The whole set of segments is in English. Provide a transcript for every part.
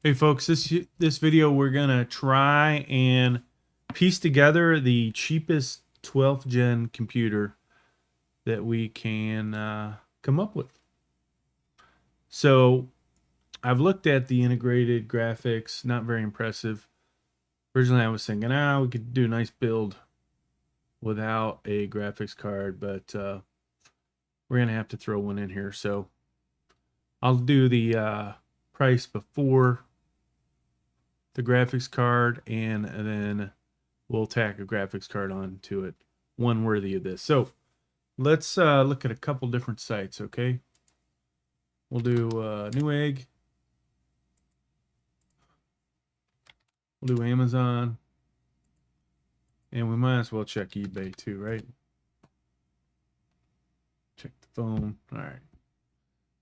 Hey folks, this video we're gonna try and piece together the cheapest 12th gen computer that we can come up with. So I've looked at the integrated graphics, not very impressive. Originally I was thinking, we could do a nice build without a graphics card, but we're gonna have to throw one in here. So I'll do the price before the graphics card, and then we'll tack a graphics card onto it, one worthy of this. So let's look at a couple different sites, okay? We'll do Newegg. We'll do Amazon. And we might as well check eBay too, right? Check the phone. All right.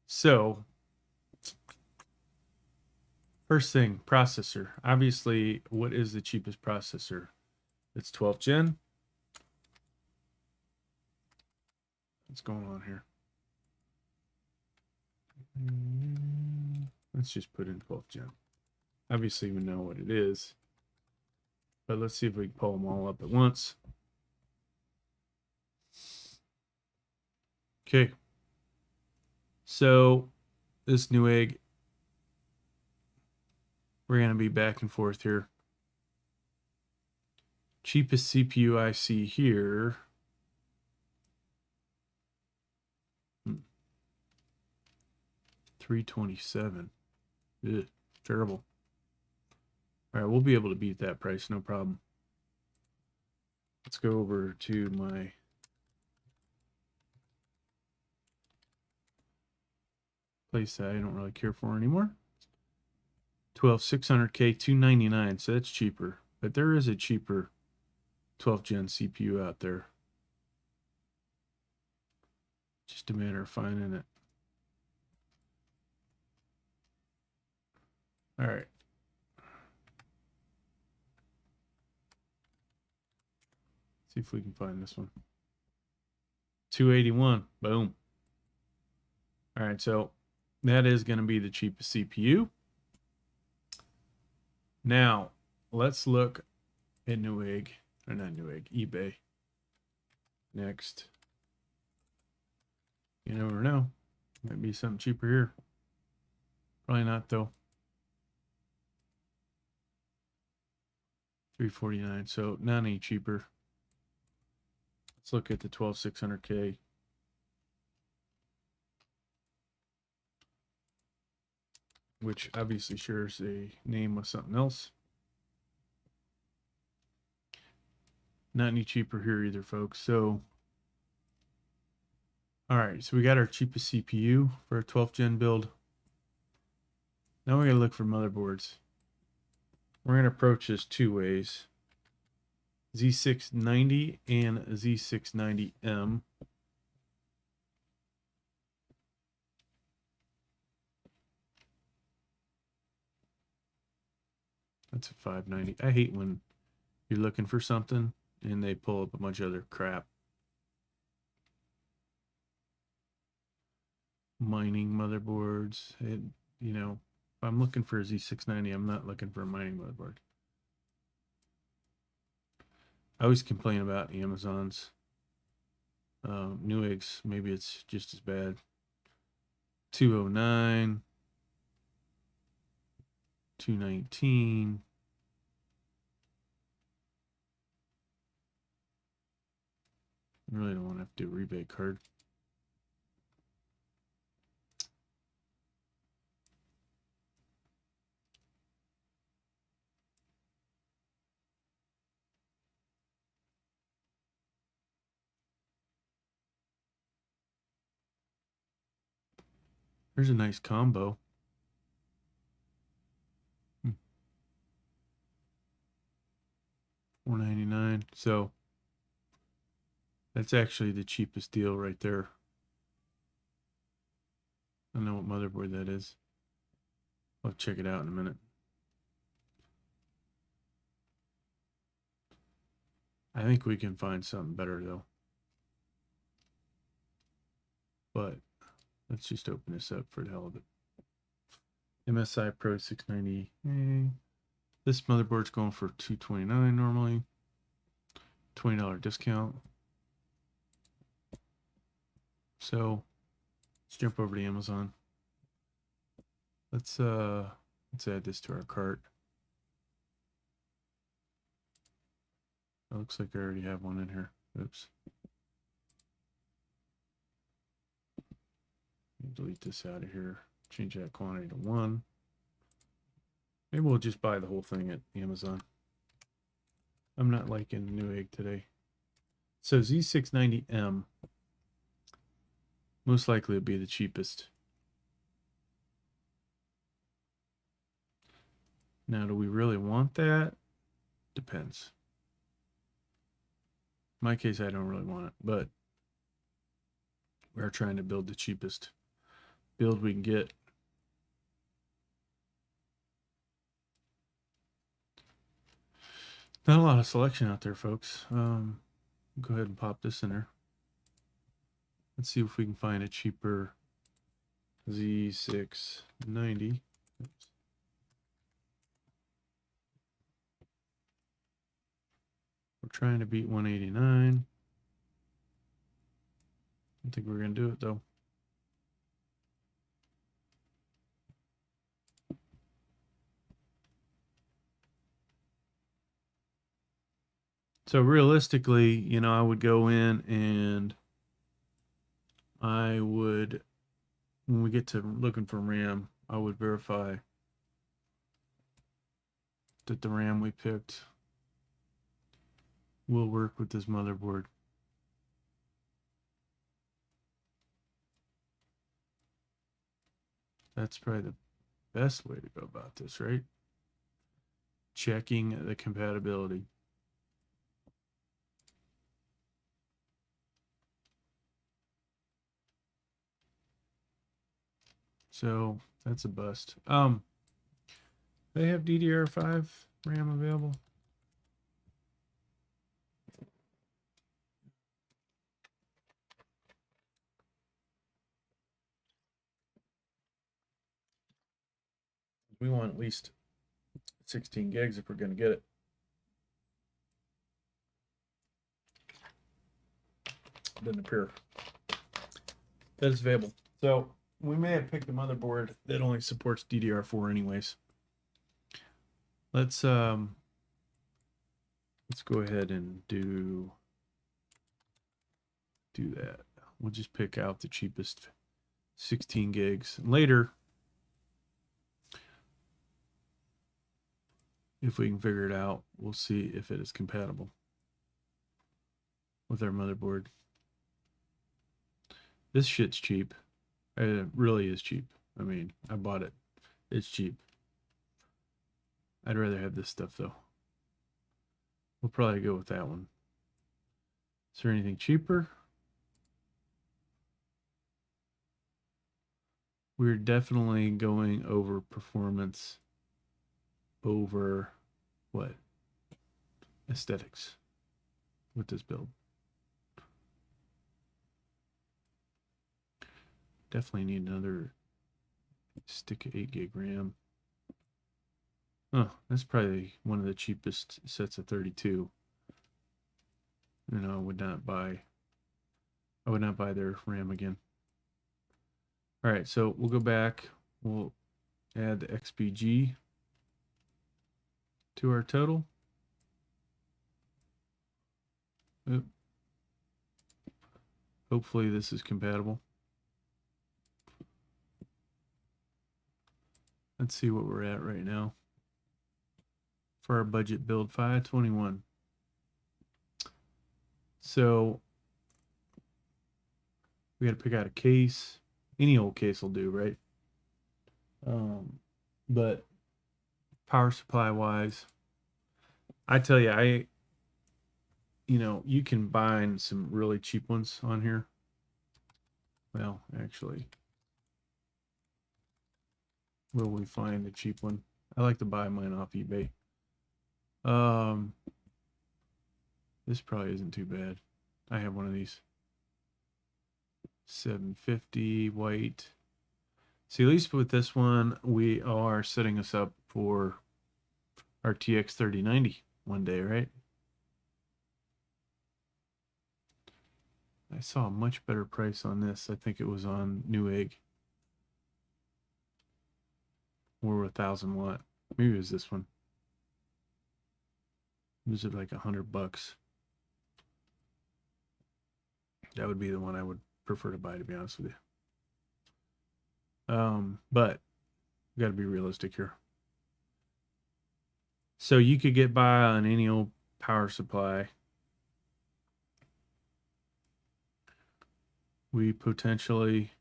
So first thing, processor. Obviously, what is the cheapest processor? It's 12th gen. What's going on here? Let's just put in 12th gen. Obviously, we know what it is, but let's see if we can pull them all up at once. Okay. So this Newegg, we're going to be back and forth here. Cheapest CPU I see here. 327. Ugh, terrible. All right, we'll be able to beat that price, no problem. Let's go over to my place that I don't really care for anymore. 12600K, 299. So that's cheaper, but there is a cheaper 12th gen CPU out there. Just a matter of finding it. All right. See if we can find this one. 281. Boom. All right, so that is going to be the cheapest CPU. Now, let's look at Newegg, or not Newegg, eBay. Next. You never know. Might be something cheaper here. Probably not, though. 349. So not any cheaper. Let's look at the 12600K. Which obviously shares a name with something else. Not any cheaper here either, folks. So, all right. So we got our cheapest CPU for a 12th gen build. Now we're going to look for motherboards. We're going to approach this two ways. Z690 and Z690M. That's a 590. I hate when you're looking for something and they pull up a bunch of other crap. Mining motherboards. You know, if I'm looking for a Z690, I'm not looking for a mining motherboard. I always complain about Amazon's. Newegg's, maybe it's just as bad. 209. 219. I really don't want to have to do a rebate card. There's a nice combo. $499. So that's actually the cheapest deal right there. I don't know what motherboard that is. I'll check it out in a minute. I think we can find something better though. But let's just open this up for the hell of it. MSI Pro 690. This motherboard's going for $229 normally. $20 discount. So let's jump over to Amazon. Let's add this to our cart. It looks like I already have one in here. Oops. Delete this out of here. Change that quantity to 1. Maybe we'll just buy the whole thing at Amazon. I'm not liking Newegg today. So Z690M most likely will be the cheapest. Now, do we really want that? Depends. In my case, I don't really want it, but we're trying to build the cheapest build we can get. Not a lot of selection out there, folks. Go ahead and pop this in there. Let's see if we can find a cheaper Z690. Oops. We're trying to beat 189. I think we're going to do it, though. So realistically, you know, I would go in and I would, when we get to looking for RAM, I would verify that the RAM we picked will work with this motherboard. That's probably the best way to go about this, right? Checking the compatibility. So that's a bust. They have DDR5 RAM available. We want at least 16 gigs if we're going to get it. Doesn't appear that is available. So we may have picked a motherboard that only supports DDR4 anyways. Let's go ahead and do that. We'll just pick out the cheapest 16 gigs. Later, if we can figure it out, we'll see if it is compatible with our motherboard. This shit's cheap. It really is cheap. I mean, I bought it. It's cheap. I'd rather have this stuff, though. We'll probably go with that one. Is there anything cheaper? We're definitely going over performance over what? Aesthetics with this build. Definitely need another stick of 8 gig RAM. Oh, that's probably one of the cheapest sets of 32. You know, I would not buy their RAM again. All right, so we'll go back. We'll add the XPG to our total. Oop. Hopefully this is compatible. Let's see what we're at right now. For our budget build, 521. So we got to pick out a case. Any old case will do, right? But power supply wise, I tell you, you can bind some really cheap ones on here. Well, actually, where we find a cheap one? I like to buy mine off eBay. This probably isn't too bad. I have one of these. 750 white. See, at least with this one, we are setting us up for our TX 3090 one day, right? I saw a much better price on this. I think it was on Newegg. Or 1,000 watt. Maybe it was this one. Was it like $100? That would be the one I would prefer to buy, to be honest with you. But we got to be realistic here. So you could get by on any old power supply. We potentially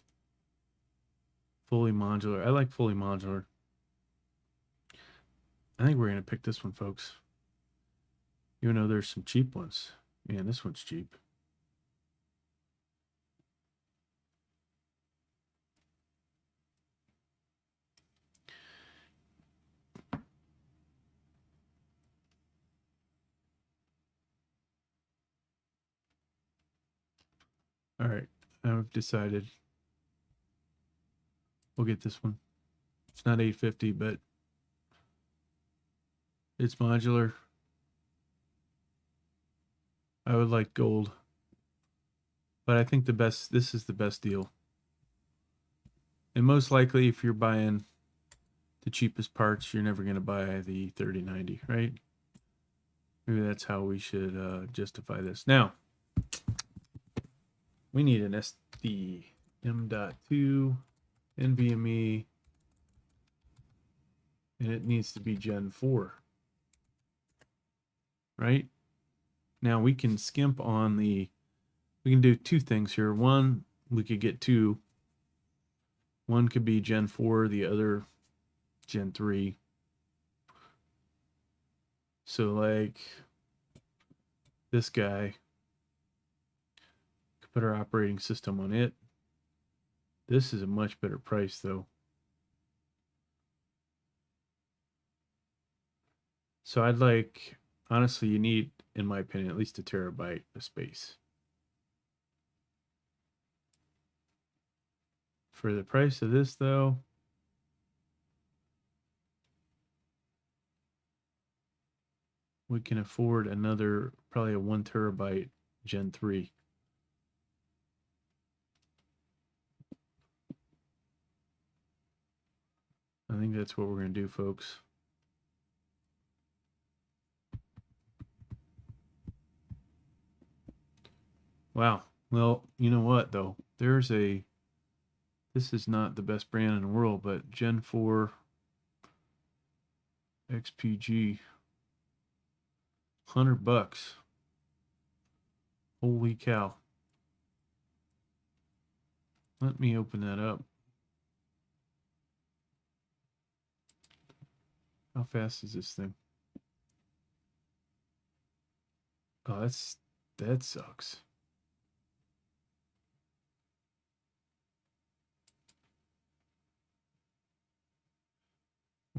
fully modular. I like fully modular. I think we're going to pick this one, folks. Even though there's some cheap ones. Man, this one's cheap. All right, I've decided we'll get this one. It's not 850, but it's modular. I would like gold, but I think this is the best deal. And most likely, if you're buying the cheapest parts, you're never going to buy the 3090, right? Maybe that's how we should justify this. Now, we need an SD M.2 NVMe, and it needs to be Gen 4, right? Now we can skimp on we can do two things here. One, we could get two. One could be Gen 4, the other Gen 3. So like this guy, could put our operating system on it. This is a much better price though. So I'd like, honestly, you need, in my opinion, at least 1 terabyte of space. For the price of this though, we can afford another, probably a 1 terabyte Gen 3. I think that's what we're going to do, folks. Wow. Well, you know what, though? This is not the best brand in the world, but Gen 4 XPG, $100. Holy cow. Let me open that up. How fast is this thing? Oh, that sucks.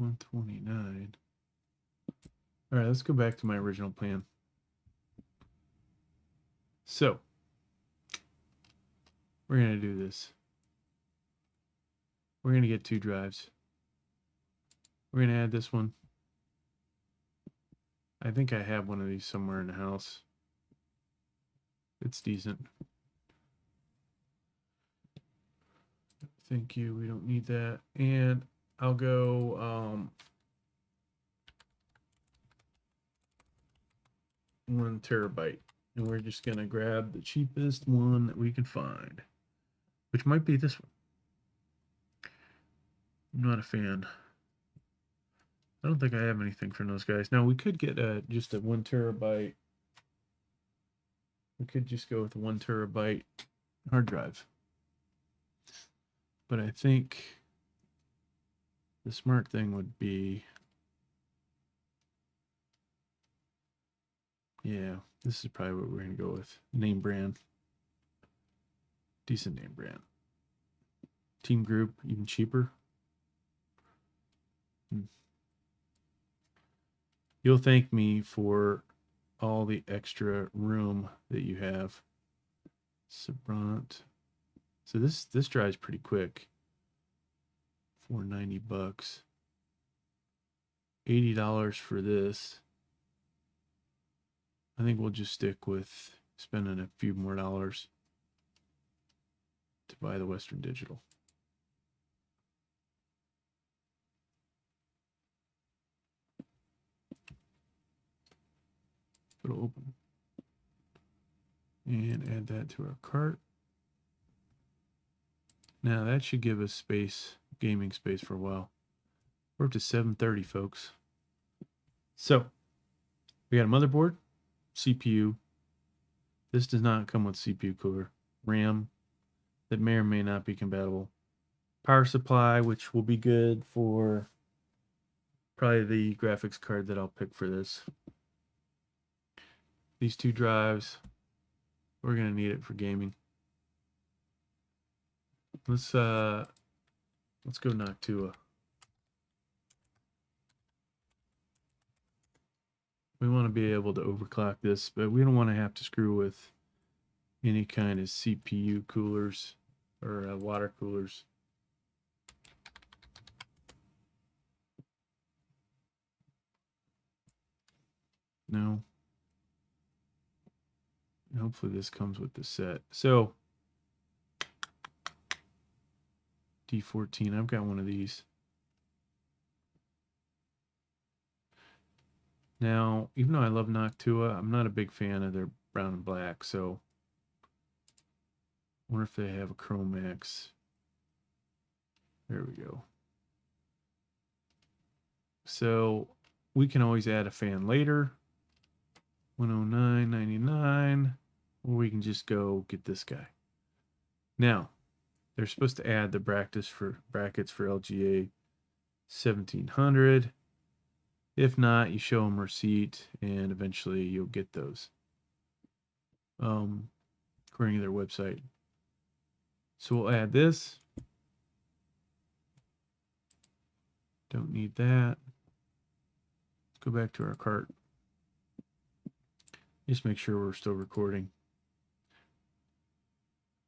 $129. All right, let's go back to my original plan. So, we're going to do this. We're going to get 2 drives. We're going to add this one. I think I have one of these somewhere in the house. It's decent. Thank you. We don't need that. And I'll go 1 terabyte. And we're just going to grab the cheapest one that we can find, which might be this one. I'm not a fan. I don't think I have anything from those guys. Now, we could get just a 1 terabyte. We could just go with a 1 terabyte hard drive. But I think the smart thing would be, yeah, this is probably what we're going to go with. Name brand. Decent name brand. Team Group, even cheaper. You'll thank me for all the extra room that you have. Sabrant. So this drives pretty quick. $490. $80 for this. I think we'll just stick with spending a few more dollars to buy the Western Digital. It'll open. And add that to our cart. Now that should give us space, gaming space for a while. We're up to 730, folks. So we got a motherboard, CPU. This does not come with CPU cooler. RAM that may or may not be compatible. Power supply, which will be good for probably the graphics card that I'll pick for this. These two drives, we're gonna need it for gaming. Let's go Noctua. We want to be able to overclock this, but we don't want to have to screw with any kind of CPU coolers or water coolers. No. Hopefully this comes with the set. So D14, I've got one of these. Now, even though I love Noctua, I'm not a big fan of their brown and black, so I wonder if they have a Chromax. There we go. So we can always add a fan later. 109.99, or we can just go get this guy. Now, they're supposed to add the brackets for LGA 1700. If not, you show them receipt, and eventually you'll get those. According to their website. So we'll add this. Don't need that. Let's go back to our cart. Just make sure we're still recording.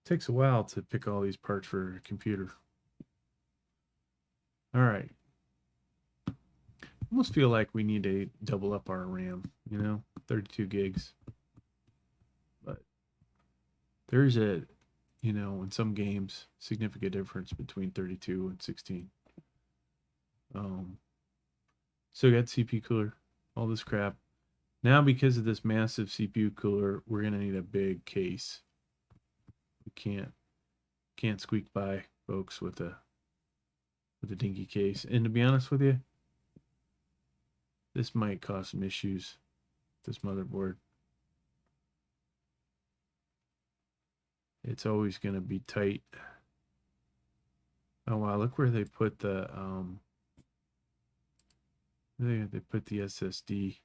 It takes a while to pick all these parts for a computer. All right. Almost feel like we need to double up our RAM, 32 gigs. But there's a, in some games, significant difference between 32 and 16. So we got CPU cooler, all this crap. Now, because of this massive CPU cooler, we're gonna need a big case. We can't squeak by, folks, with a dinky case. And to be honest with you, this might cause some issues. This motherboard, it's always gonna be tight. Oh wow! Look where they put the they put the SSD.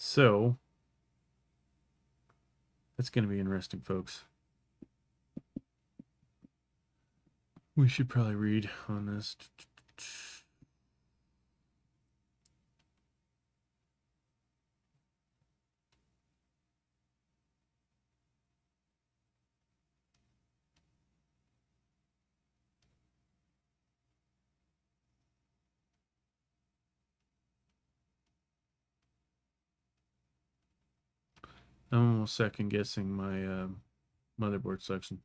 So that's going to be interesting, folks. We should probably read on this. I'm almost second guessing my motherboard selection.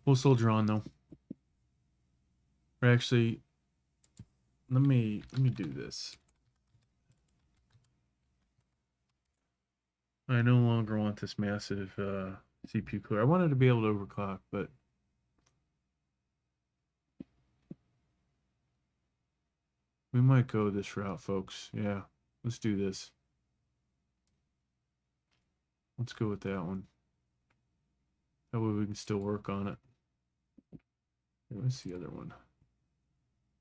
We'll soldier on though. Or actually, let me do this. I no longer want this massive CPU cooler. I wanted to be able to overclock, but we might go this route, folks. Yeah, let's do this. Let's go with that one. That way we can still work on it. What's the other one?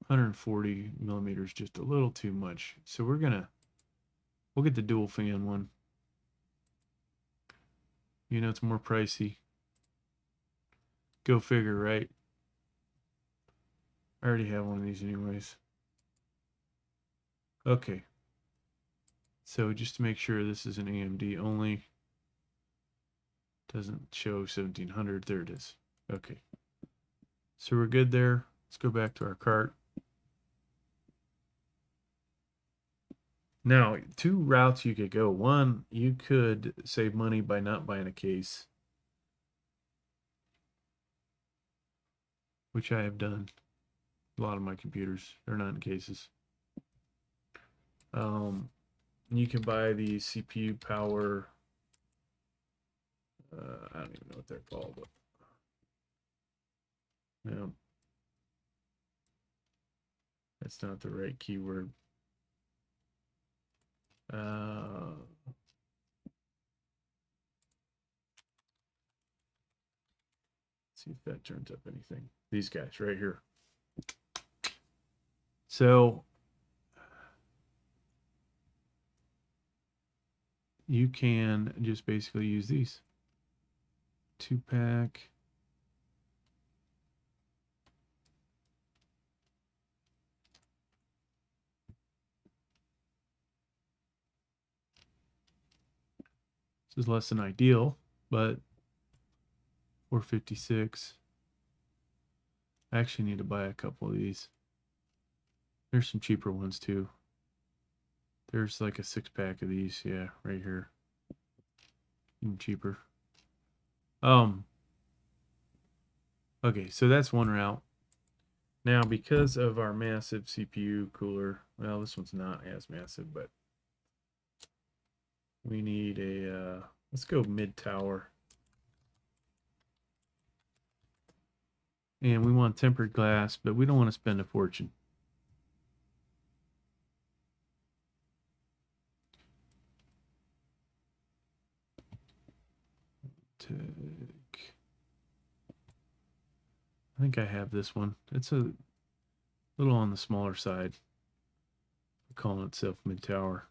140 millimeters, just a little too much. So we'll get the dual fan one. It's more pricey. Go figure, right? I already have one of these anyways. Okay. So just to make sure this is an AMD only. Doesn't show 1700. There it is. Okay. So we're good there. Let's go back to our cart. Now, two routes you could go. One, you could save money by not buying a case, which I have done. A lot of my computers, they're not in cases. You can buy the CPU power. I don't even know what they're called, but no, that's not the right keyword. See if that turns up anything. These guys right here. So you can just basically use these. 2-pack. This is less than ideal, but 456. I actually need to buy a couple of these. There's some cheaper ones too. There's like a 6-pack of these, yeah, right here. Even cheaper. Okay, so that's one route. Now, because of our massive CPU cooler, well, this one's not as massive, but we need a, let's go mid-tower. And we want tempered glass, but we don't want to spend a fortune. I think I have this one. It's a little on the smaller side. Calling itself mid-tower.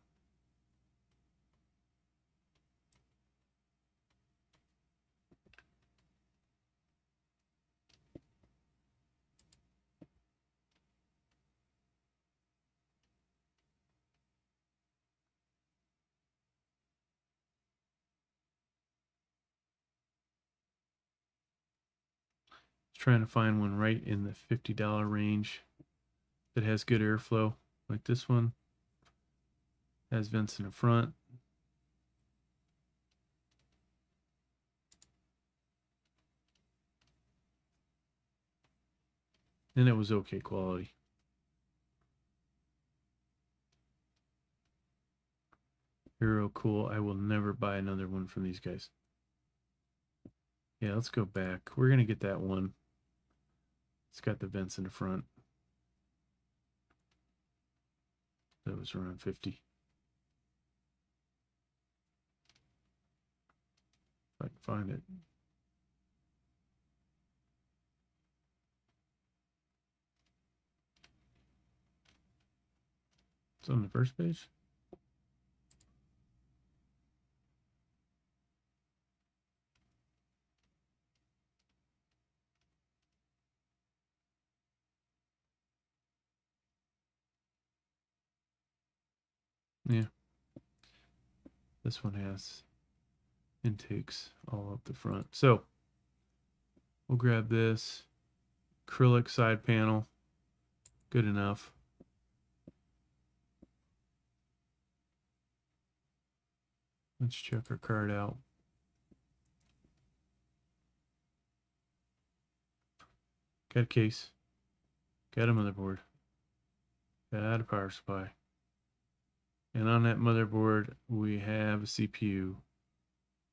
Trying to find one right in the $50 range that has good airflow, like this one. Has vents in the front. And it was okay quality. Hero cool. I will never buy another one from these guys. Yeah, let's go back. We're gonna get that one. It's got the vents in the front. That was around 50. If I can find it. It's on the first page. Yeah. This one has intakes all up the front. So we'll grab this acrylic side panel. Good enough. Let's check our card out. Got a case. Got a motherboard. Got a power supply. And on that motherboard, we have a CPU.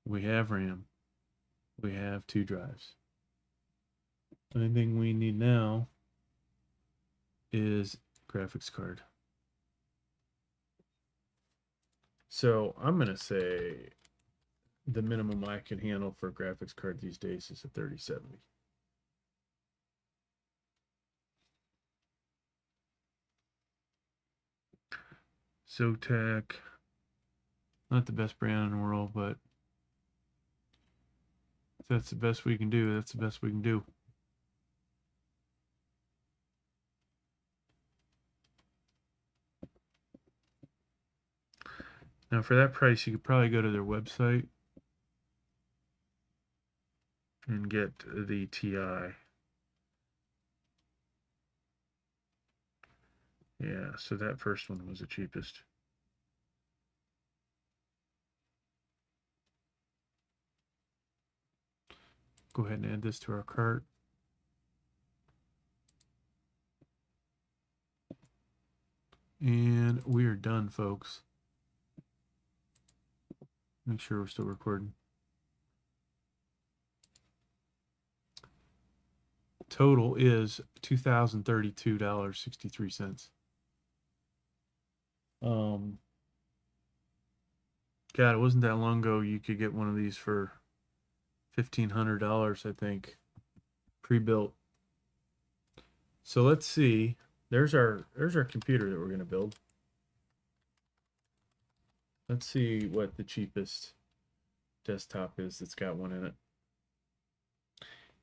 We have RAM. We have 2 drives. The only thing we need now is graphics card. So I'm going to say the minimum I can handle for a graphics card these days is a 3070. Zotac, not the best brand in the world, but if that's the best we can do, that's the best we can do. Now for that price, you could probably go to their website and get the TI. Yeah, so that first one was the cheapest. Go ahead and add this to our cart. And we are done, folks. Make sure we're still recording. Total is $2,032.63. God, it wasn't that long ago you could get one of these for $1,500, I think, pre-built. So let's see. There's our computer that we're gonna build. Let's see what the cheapest desktop is that's got one in it.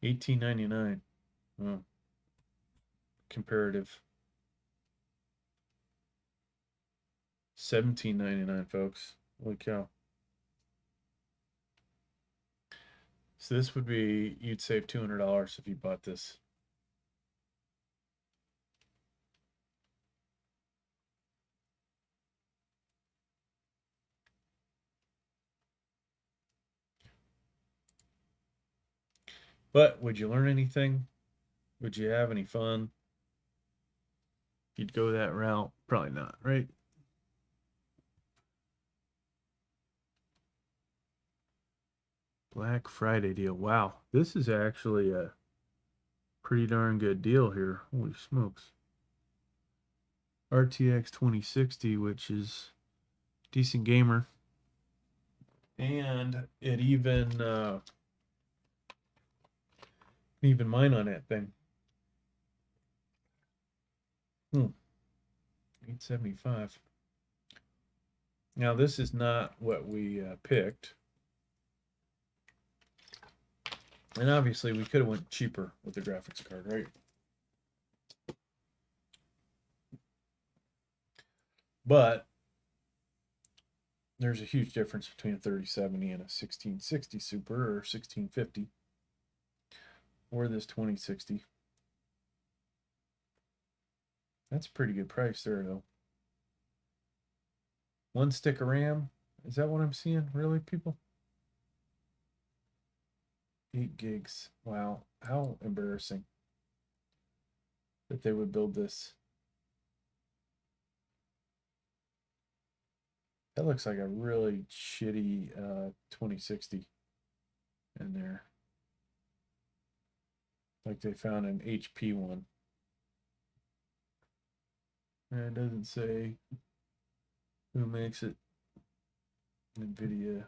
$18.99. Oh, comparative. $17.99, folks. Holy cow. So this would be, you'd save $200 if you bought this. But would you learn anything? Would you have any fun? If you'd go that route? Probably not, right? Black Friday deal. Wow, this is actually a pretty darn good deal here. Holy smokes. RTX 2060, which is decent gamer. And it even mine on that thing. 875. Now this is not what we picked. And obviously we could have went cheaper with the graphics card, right? But there's a huge difference between a 3070 and a 1660 Super or 1650 or this 2060. That's a pretty good price there, though. One stick of RAM. Is that what I'm seeing? Really, people? 8 gigs. Wow. How embarrassing that they would build this. That looks like a really shitty 2060 in there. Like they found an HP one. And it doesn't say who makes it. NVIDIA.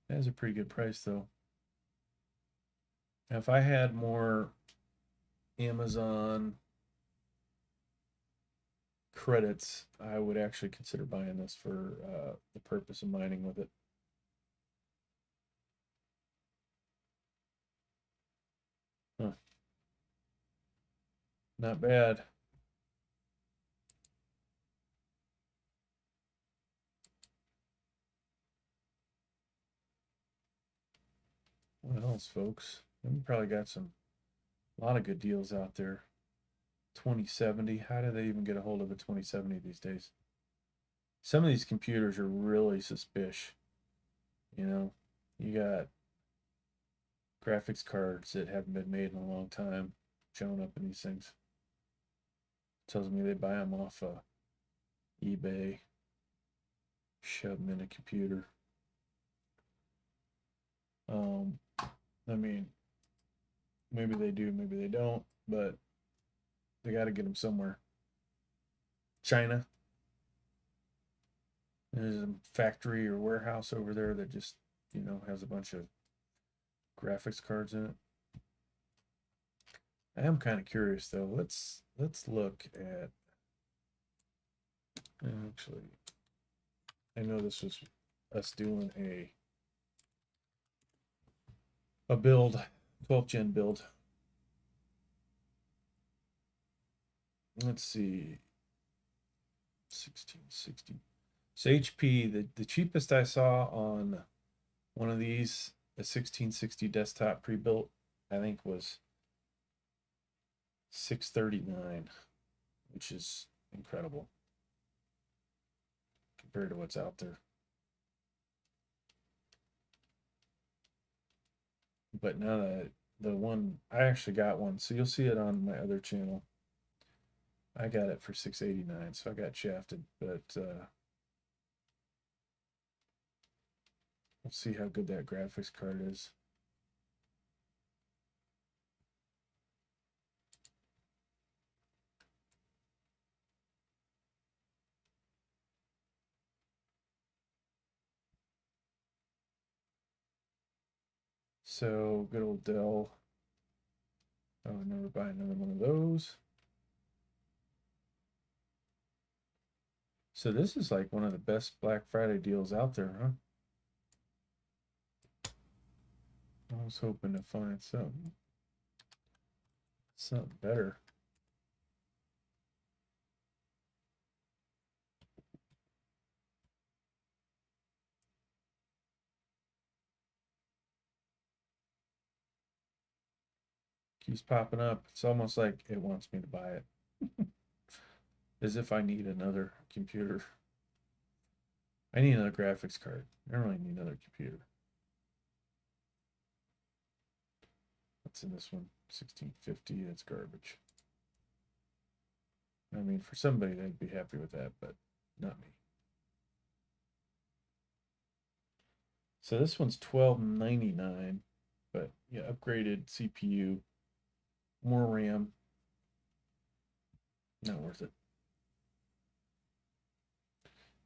That is a pretty good price, though. Now, if I had more Amazon credits, I would actually consider buying this for the purpose of mining with it. Huh. Not bad. What else, folks? We probably got a lot of good deals out there. 2070. How do they even get a hold of a 2070 these days? Some of these computers are really suspicious. You know, you got graphics cards that haven't been made in a long time showing up in these things. Tells me they buy them off eBay, shove them in a computer. I mean, maybe they do, maybe they don't, but they got to get them somewhere. China. There's a factory or warehouse over there that just, has a bunch of graphics cards in it. I am kind of curious though. Let's look at. Actually, I know this was us doing a build, 12th gen build. Let's see. 1660. So HP, the cheapest I saw on one of these, a 1660 desktop pre-built, I think was 639, which is incredible compared to what's out there. But now that the one, I actually got one, so you'll see it on my other channel. I got it for 689, so I got shafted, but we'll see how good that graphics card is. So good old Dell. I would never buy another one of those. So this is like one of the best Black Friday deals out there, huh? I was hoping to find something better. Keeps popping up. It's almost like it wants me to buy it. As if I need another computer. I need another graphics card. I don't really need another computer. What's in this one? 1650. That's garbage. I mean, for somebody, they'd be happy with that, but not me. So this one's $12.99, but yeah, upgraded CPU, more RAM. Not worth it.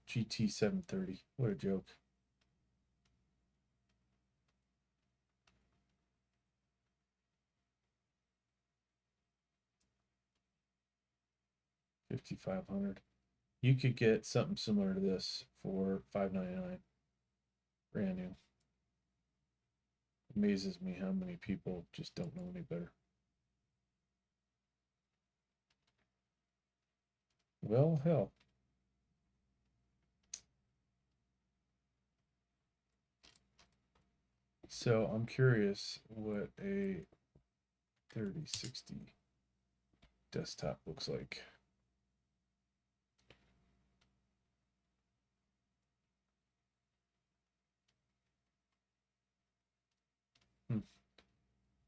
GT 730. What a joke. $5,500. You could get something similar to this for $599. Brand new. Amazes me how many people just don't know any better. Well, hell. So I'm curious what a 3060 desktop looks like.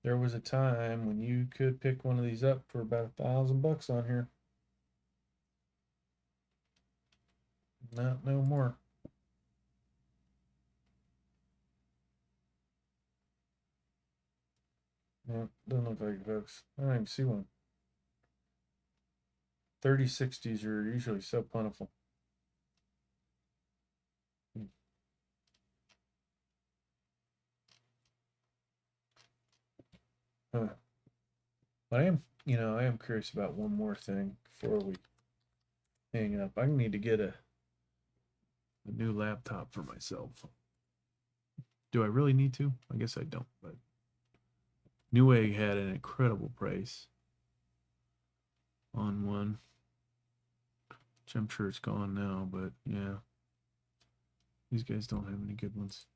There was a time when you could pick one of these up for about $1,000 on here. Not no more. No, doesn't look like it, folks. I don't even see one. 3060s are usually so plentiful. Huh. But I am curious about one more thing before we hang it up. I need to get a new laptop for myself. Do I really need to? I guess I don't, but Newegg had an incredible price on one, which I'm sure it's gone now, but yeah. These guys don't have any good ones.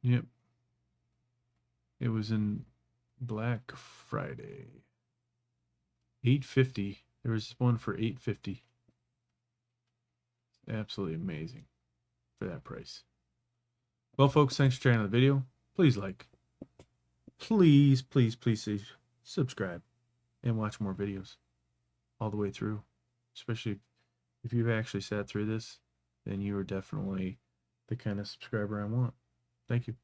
Yep. It was in Black Friday. $850. There was one for $850. Absolutely amazing for that price. Well, folks, thanks for checking out the video. Please like. Please subscribe and watch more videos all the way through. Especially if you've actually sat through this, then you are definitely the kind of subscriber I want. Thank you.